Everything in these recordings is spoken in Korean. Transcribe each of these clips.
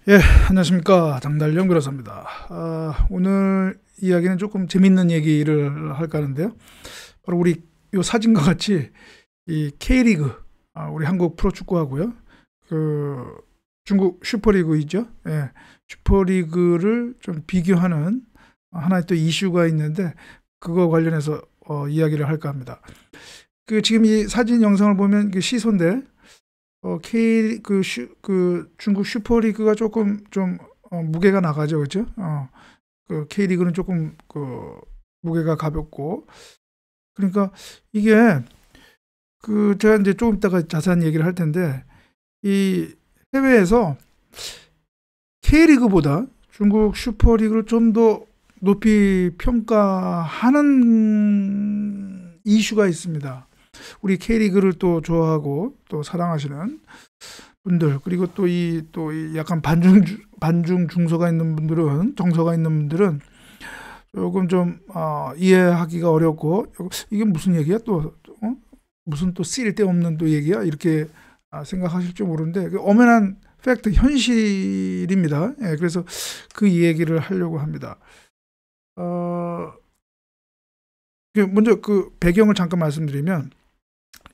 예, 안녕하십니까. 장달령 변호사입니다. 오늘 이야기는 조금 재밌는 얘기를 할까 하는데요. 바로 우리 요 사진과 같이 이 K리그, 우리 한국 프로축구하고요. 그 중국 슈퍼리그 있죠. 예, 슈퍼리그를 좀 비교하는 하나의 또 이슈가 있는데 그거 관련해서 이야기를 할까 합니다. 그 지금 이 사진 영상을 보면 그 시소인데 중국 슈퍼리그가 조금 좀 무게가 나가죠, 그렇죠? 그 K리그는 조금 무게가 가볍고 그러니까 이게 제가 이제 조금 이따가 자세한 얘기를 할 텐데 이 해외에서 K리그보다 중국 슈퍼리그를 좀 더 높이 평가하는 이슈가 있습니다. 우리 K리그를 또 좋아하고 또 사랑하시는 분들, 그리고 또 이 약간 반중 중서가 있는 분들은, 정서가 있는 분들은 조금 좀 이해하기가 어렵고, 이게 무슨 얘기야 또, 무슨 또 쓸데없는 또 얘기야 이렇게 생각하실지 모르는데, 엄연한 팩트, 현실입니다. 예, 그래서 그 얘기를 하려고 합니다. 먼저 그 배경을 잠깐 말씀드리면,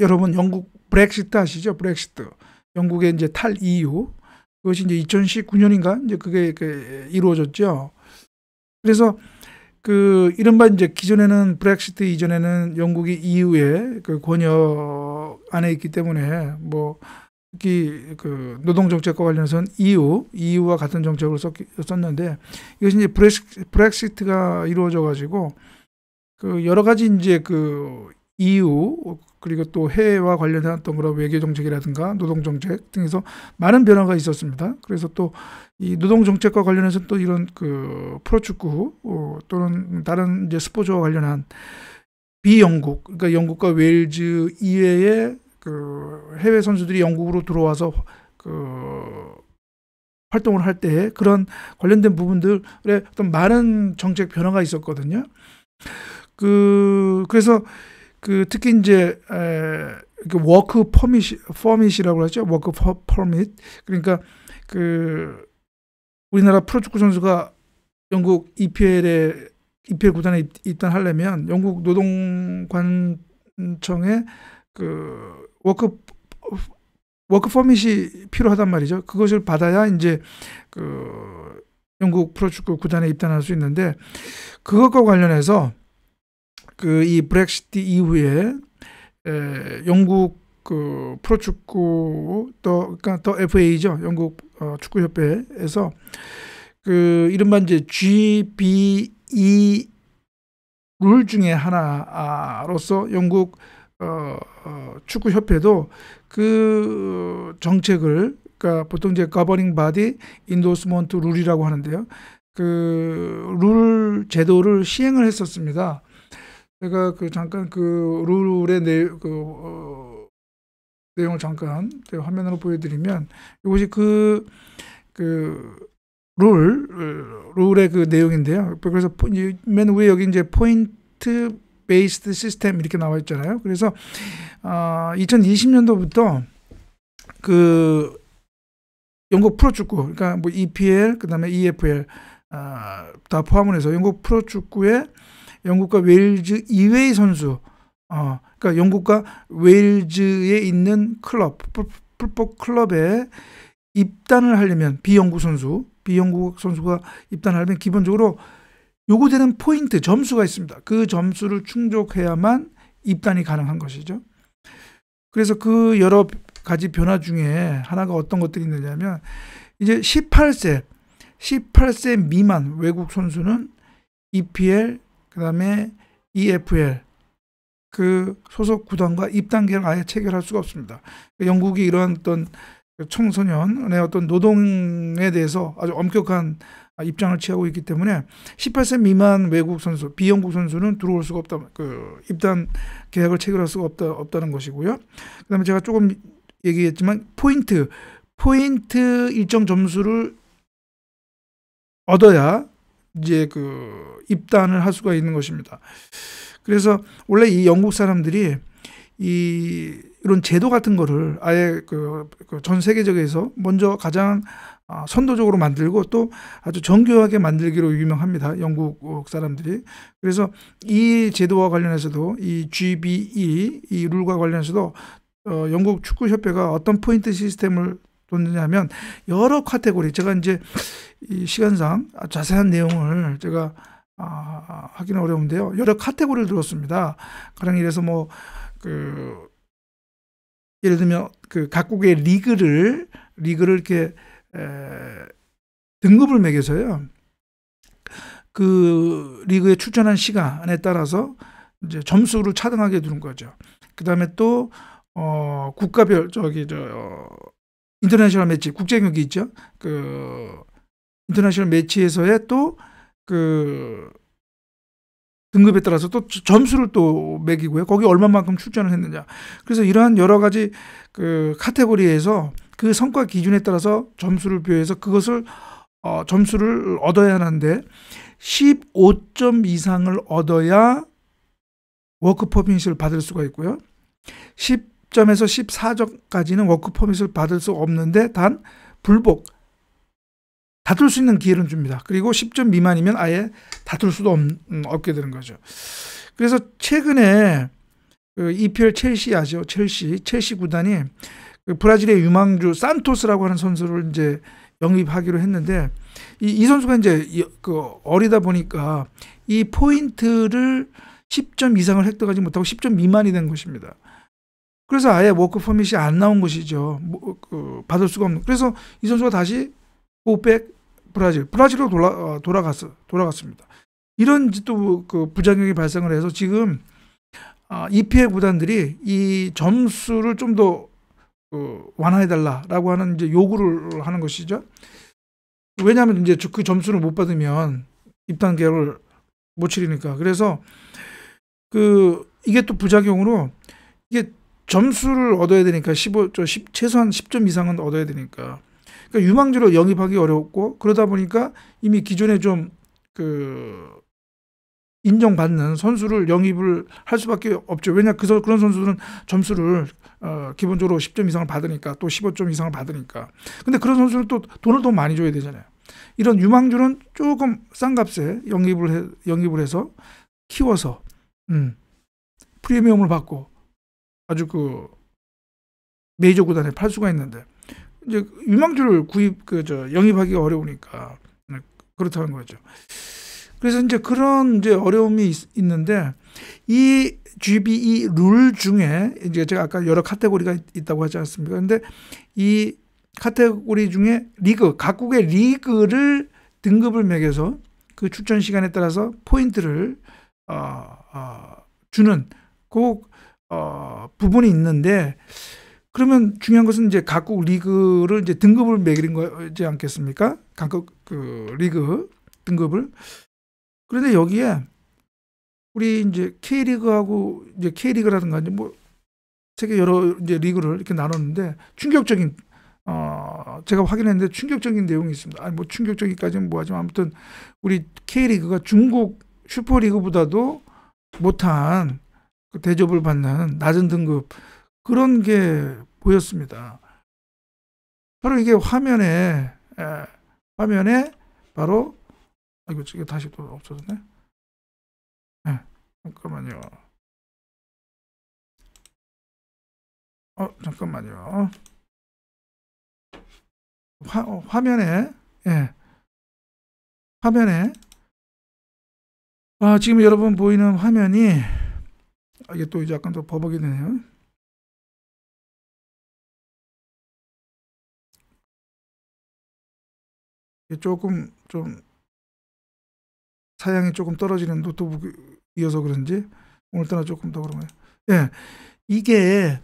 여러분 영국 브렉시트 아시죠? 브렉시트. 영국의 이제 탈 EU. 그것이 이제 2019년인가 이제 그게 이루어졌죠. 그래서 이른바 이제 기존에는 브렉시트 이전에는 영국이 EU의 그 권역 안에 있기 때문에 뭐 특히 그 노동 정책과 관련해서는 EU와 같은 정책을 썼는데, 이것이 이제 브렉시트가 이루어져 가지고 여러 가지 이제 EU 그리고 또 해외와 관련한 어떤 그런 외교 정책이라든가 노동 정책 등에서 많은 변화가 있었습니다. 그래서 또 이 노동 정책과 관련해서 또 이런 프로축구 또는 다른 이제 스포츠와 관련한 비영국, 그러니까 영국과 웨일즈 이외의 해외 선수들이 영국으로 들어와서 활동을 할 때 그런 관련된 부분들의 어떤 많은 정책 변화가 있었거든요. 그래서 특히 이제 워크 퍼밋이라고 하죠. 워크 퍼밋. 그러니까 우리나라 프로축구 선수가 영국 EPL 구단에 입단하려면 영국 노동관청에 워크 퍼밋이 필요하단 말이죠. 그것을 받아야 이제 영국 프로축구 구단에 입단할 수 있는데, 그것과 관련해서 이 브렉시트 이후에 영국 프로축구 그러니까 더 FA죠. 영국 축구협회에서 이른바 이제 GBE 룰 중에 하나로서 영국 축구협회도 정책을, 그러니까 보통 이제 Governing Body Endorsement 룰이라고 하는데요. 룰 제도를 시행을 했었습니다. 제가 잠깐 룰의 내용을 잠깐 화면으로 보여드리면, 이것이 룰의 내용인데요. 그래서 맨 위에 여기 이제 포인트 베이스드 시스템 이렇게 나와 있잖아요. 그래서 2020년도부터 영국 프로축구, 그러니까 뭐 EPL 그다음에 EFL 다 포함을 해서 영국 프로축구에 영국과 웨일즈 이외의 선수, 그러니까 영국과 웨일즈에 있는 풀법 클럽에 입단을 하려면 비영국 선수가 입단하려면 기본적으로 요구되는 포인트, 점수가 있습니다. 그 점수를 충족해야만 입단이 가능한 것이죠. 그래서 여러 가지 변화 중에 하나가 어떤 것들이 있느냐면, 이제 18세 미만 외국 선수는 EPL 그다음에 EFL 소속 구단과 입단 계약을 아예 체결할 수가 없습니다. 영국이 이러한 어떤 청소년의 어떤 노동에 대해서 아주 엄격한 입장을 취하고 있기 때문에 18세 미만 외국 선수, 비영국 선수는 들어올 수가 없다. 입단 계약을 체결할 수가 없다는 것이고요. 그다음에 제가 조금 얘기했지만 포인트 일정 점수를 얻어야 이제 입단을 할 수가 있는 것입니다. 그래서 원래 이 영국 사람들이 이런 제도 같은 거를 아예 전 세계적에서 먼저 가장 선도적으로 만들고 또 아주 정교하게 만들기로 유명합니다. 영국 사람들이. 그래서 이 제도와 관련해서도 이 GBE 이 룰과 관련해서도 영국 축구협회가 어떤 포인트 시스템을 뒀느냐면 여러 카테고리, 제가 이제 이 시간상 자세한 내용을 제가 하기는 어려운데요. 여러 카테고리를 들었습니다. 가령 이래서 뭐 예를 들면 각국의 리그를 이렇게 등급을 매겨서요. 그 리그에 출전한 시간에 따라서 이제 점수를 차등하게 두는 거죠. 그다음에 또 국가별 인터내셔널 매치, 국제 경기 있죠. 그 인터내셔널 매치에서의 또 그 등급에 따라서 또 점수를 또 매기고요. 거기 얼마만큼 출전을 했느냐. 그래서 이러한 여러 가지 그 카테고리에서 그 성과 기준에 따라서 점수를 부여해서 그것을 점수를 얻어야 하는데 15점 이상을 얻어야 워크 퍼밋을 받을 수가 있고요. 10점에서 14점까지는 워크 퍼밋을 받을 수 없는데 단 불복, 다툴 수 있는 기회를 줍니다. 그리고 10점 미만이면 아예 다툴 수도 없게 되는 거죠. 그래서 최근에 그 EPL 첼시 아시죠? 첼시 구단이 그 브라질의 유망주 산토스라고 하는 선수를 이제 영입하기로 했는데 이 선수가 이제 그 어리다 보니까 이 포인트를 10점 이상을 획득하지 못하고 10점 미만이 된 것입니다. 그래서 아예 워크 퍼밋이 안 나온 것이죠. 받을 수가 없는. 그래서 이 선수가 다시 고백 브라질로 돌아갔습니다. 이런 또 그 부작용이 발생을 해서 지금 EPL 구단들이 이 점수를 좀 더 완화해달라라고 하는 이제 요구를 하는 것이죠. 왜냐하면 이제 그 점수를 못 받으면 입단 계약을 못 치르니까. 그래서 이게 또 부작용으로 이게 점수를 얻어야 되니까 최소한 10점 이상은 얻어야 되니까. 그러니까 유망주로 영입하기 어렵고 그러다 보니까 이미 기존에 좀 인정받는 선수를 영입을 할 수밖에 없죠. 왜냐 그런 선수들은 점수를 기본적으로 10점 이상을 받으니까, 또 15점 이상을 받으니까. 근데 그런 선수는 또 돈을 더 많이 줘야 되잖아요. 이런 유망주는 조금 싼 값에 영입을 해서 키워서 프리미엄을 받고 아주 메이저 구단에 팔 수가 있는데, 이제 유망주를 영입하기가 어려우니까 그렇다는 거죠. 그래서 이제 그런 이제 어려움이 있는데, 이 GBE 룰 중에 이제 제가 아까 여러 카테고리가 있다고 하지 않습니까? 근데 이 카테고리 중에 각국의 리그를 등급을 매겨서 그 출전 시간에 따라서 포인트를 주는 부분이 있는데, 그러면 중요한 것은 이제 각국 리그를 이제 등급을 매기는 거지 않겠습니까? 각국 리그 등급을. 그런데 여기에 우리 이제 K리그하고 이제 K리그라든가 이제 뭐 세계 여러 이제 리그를 이렇게 나눴는데 충격적인 제가 확인했는데 충격적인 내용이 있습니다. 아니 뭐 충격적이까지는 뭐하지만 아무튼 우리 K리그가 중국 슈퍼리그보다도 못한 대접을 받는 낮은 등급, 그런 게 보였습니다. 바로 이게 화면에 바로 이거 다시 또 없어졌네. 잠깐만요. 잠깐만요. 화면에 지금 여러분 보이는 화면이 이게 또 이제 약간 더 버벅이 되네요. 조금 좀 사양이 조금 떨어지는 노트북이어서 그런지 오늘따라 조금 더 그런 거예요. 이게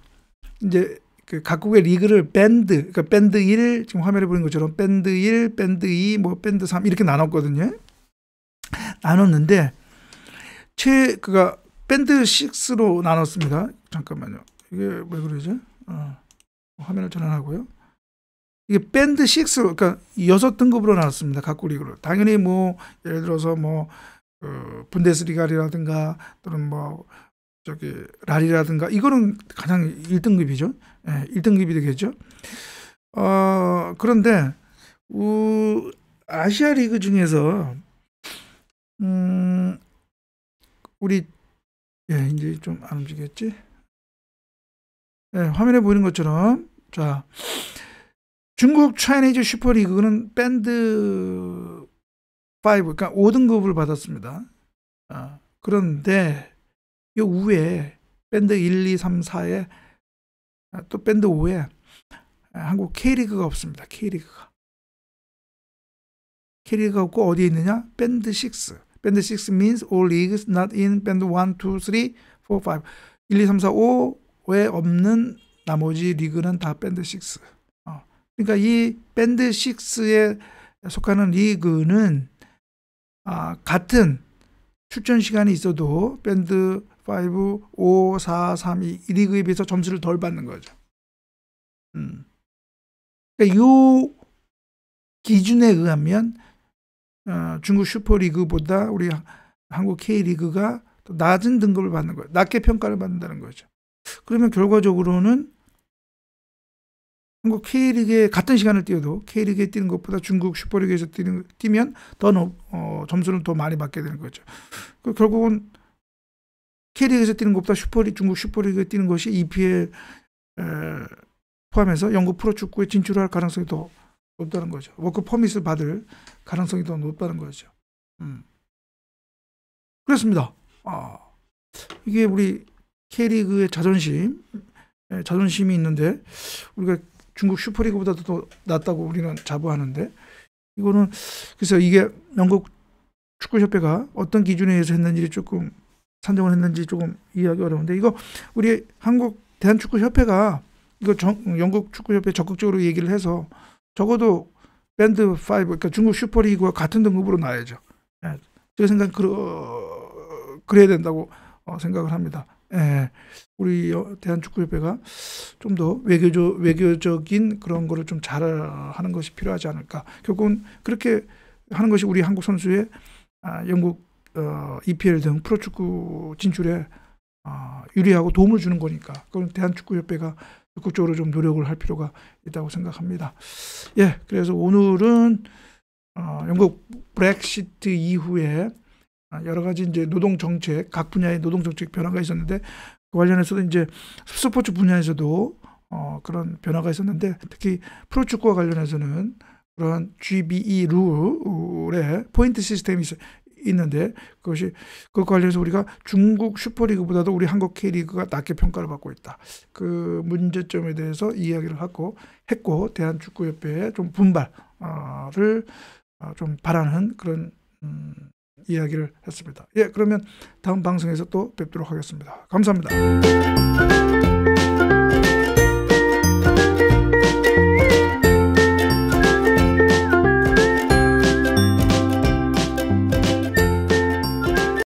이제 그 각국의 리그를 그러니까 밴드 1, 지금 화면에 보이는 것처럼 밴드 1, 밴드 2, 뭐 밴드 3 이렇게 나눴거든요. 나눴는데 그가 밴드 6로 나눴습니다. 잠깐만요. 이게 왜 그러죠? 화면을 전환하고요. 이게 밴드 6, 그러니까 6등급으로 나눴습니다. 각국 리그를. 당연히 뭐 예를 들어서 뭐 분데스리가라든가 또는 뭐 라리라든가 이거는 가장 1등급이죠. 1등급이 되겠죠. 그런데 아시아 리그 중에서 우리 이제 좀 안 움직였지? 화면에 보이는 것처럼 자 중국 차이니즈 슈퍼리그는 밴드 5 그러니까 5등급을 받았습니다. 그런데 이 위에 밴드 1, 2, 3, 4에 또 밴드 5에 한국 K리그가 없습니다. K리그가 없고 어디에 있느냐? 밴드 6. 밴드 6 means all leagues not in 밴드 1, 2, 3, 4, 5. 1, 2, 3, 4, 5에 없는 나머지 리그는 다 밴드 6. 그러니까 이 밴드 6에 속하는 리그는 같은 출전 시간이 있어도 밴드 5, 5, 4, 3, 2 이 리그에 비해서 점수를 덜 받는 거죠. 그러니까 이 기준에 의하면 중국 슈퍼리그보다 우리 한국 K리그가 더 낮은 등급을 받는 거예요. 낮게 평가를 받는다는 거죠. 그러면 결과적으로는 한국 K리그에 같은 시간을 뛰어도 K리그에 뛰는 것보다 중국 슈퍼리그에서 뛰면 더 점수를 더 많이 받게 되는 거죠. 결국은 K리그에서 뛰는 것보다 중국 슈퍼리그에 뛰는 것이 EPL 포함해서 영국 프로축구에 진출할 가능성이 더 높다는 거죠. 워크 퍼밋을 받을 가능성이 더 높다는 거죠. 그렇습니다. 이게 우리 K리그의 자존심이 있는데 우리가 중국 슈퍼리그보다도 더 낫다고 우리는 자부하는데 이거는 그래서 이게 영국 축구협회가 어떤 기준에 의해서 했는지 조금 산정을 했는지 조금 이해하기 어려운데 이거 우리 한국 대한축구협회가 이거 영국 축구협회 적극적으로 얘기를 해서 적어도 밴드 5 그러니까 중국 슈퍼리그와 같은 등급으로 놔야죠. 제가 생각 그래야 된다고 생각을 합니다. 우리 대한축구협회가 좀 더 외교적인 그런 거를 좀 잘하는 것이 필요하지 않을까. 결국은 그렇게 하는 것이 우리 한국 선수의 영국 EPL 등 프로축구 진출에 유리하고 도움을 주는 거니까 그건 대한축구협회가 적극적으로 좀 노력을 할 필요가 있다고 생각합니다. 그래서 오늘은 영국 브렉시트 이후에 여러 가지 이제 노동정책, 각 분야의 노동정책 변화가 있었는데 그 관련해서도 이제 스포츠 분야에서도 그런 변화가 있었는데 특히 프로축구와 관련해서는 그런 GBE 룰의 포인트 시스템이 있는데 그것 관련해서 우리가 중국 슈퍼리그보다도 우리 한국 K리그가 낮게 평가를 받고 있다. 그 문제점에 대해서 이야기를 했고 대한축구협회에 좀 분발을 좀 바라는 그런 이야기를 했습니다. 그러면 다음 방송에서 또 뵙도록 하겠습니다. 감사합니다.